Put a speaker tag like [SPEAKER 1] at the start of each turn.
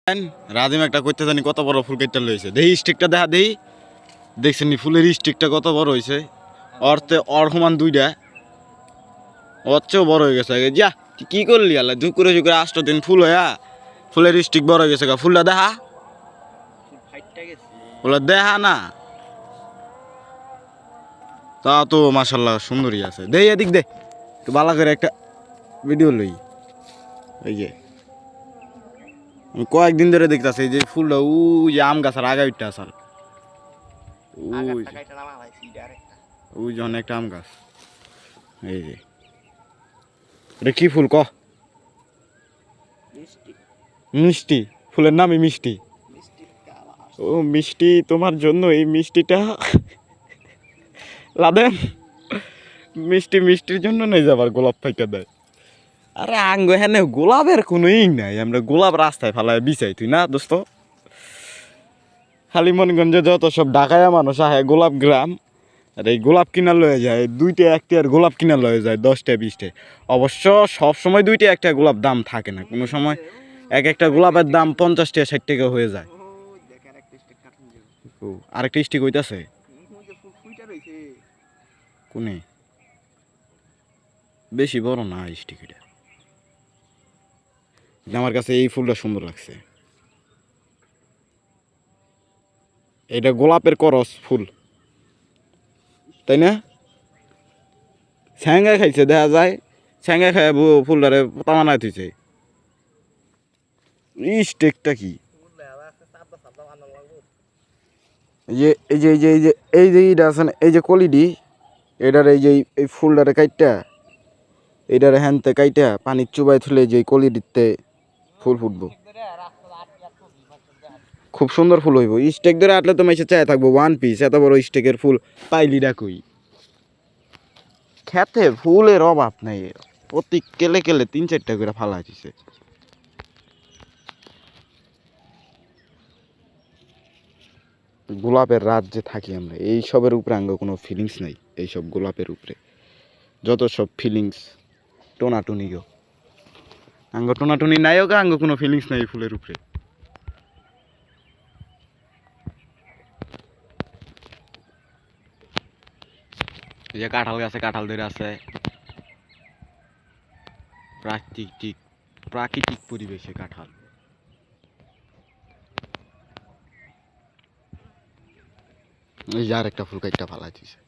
[SPEAKER 1] রাজিম একটা করতে জানি কত বড় ফুল কেটে লইছে দেখি স্টিকটা দেখা দেই দেখছেন নি ফুলের স্টিকটা কত বড় হইছে অর্থে অর্হমান দুইটা অচ্ছেও বড় হয়ে গেছে যা কি করলি আল্লাহ ঝুকুরে ঝুকুরে 8 দিন ফুল হইয়া ফুলের স্টিক বড় হয়ে গেছে ফুলটা দেখা ফুলটা দেখা না তা তো মাশাআল্লাহ সুন্দরই আছে দেই এদিক দে একটু ভালো করে একটা ভিডিও লই এই যে আমি কয়েকদিন ধরে দেখতেছি এই যে ফুলটা ওই যে আম গাছের আগাইটা আসাল ওই যে অনেকটা আম গাছ এই যে এটা কি ফুল ক মিষ্টি ফুলের নামই মিষ্টি ও মিষ্টি তোমার জন্য এই মিষ্টিটা লাদেন মিষ্টি মিষ্টির জন্য নেই যাবার গোলাপ ফাইকা দেয় আরে আঙ্গ হ্যাঁ গোলাপের কোনো ই নাই আমরা গোলাপ রাস্তায় ফালায় বিছাই তুই না দোস্ত হালিমনগঞ্জে যত সব ঢাকায়া মানুষ আহে গোলাপ গ্রাম আর এই গোলাপ কিনা লয়ে যায় 2টা 1টা আর গোলাপ কিনা লয়ে যায় 10টা 20টা অবশ্য সব সময় 2টা 1টা গোলাপ দাম থাকে না কোনো সময় একটা গোলাপের দাম 50 টাকা 60 টাকা হয়ে যায় আরেকটা স্টিক হইতাছে কোনে বেশি বড় না স্টিক এটা আমার কাছে এই ফুলটা সুন্দর লাগছে এটা গোলাপের করস ফুল তাই না স্যাঙ্গা খাইছে দেখা যায় স্যাঙ্গা খায় ফুলটারে তামানায় থইছে স্টেকটা কি এই যে এই যে এই যে এই যে এইটা আছে না এই যে কলিডি এটার এই যে এই ফুলটারে কাইটটা এটারে হ্যানতে কাইটা পানির চুবাই থুলে যে কলিডিতে ফুল ফুটবো খুব সুন্দর ফুল হইব স্টেক ধরে আটলে তো মাইসে চায় থাকবো 1 পিস এত বড় স্টেকের ফুল পাইলি ডাকুই খেতে ফুলের অভাব নাই প্রতি কেলে কেলে 3-4টা করে ফালা দিছে গোলাপের রাজ্যে থাকি আমরা এই সবের উপরে আঙ্গ কোনো ফিলিংস নাই এই সব গোলাপের উপরে যত সব ফিলিংস টোনাটুনি গো আঙ্গ টোনাটুনি নাইও গা আঙ্গ কোনো ফিলিংস নাই ফুলের উপরে এই যে কাঁঠাল গাছে কাঁঠাল ধরে আছে প্রাকৃতিক পরিবেশে কাঁঠাল এই যে আর একটা ফুল কাইটটা ফালা দিছে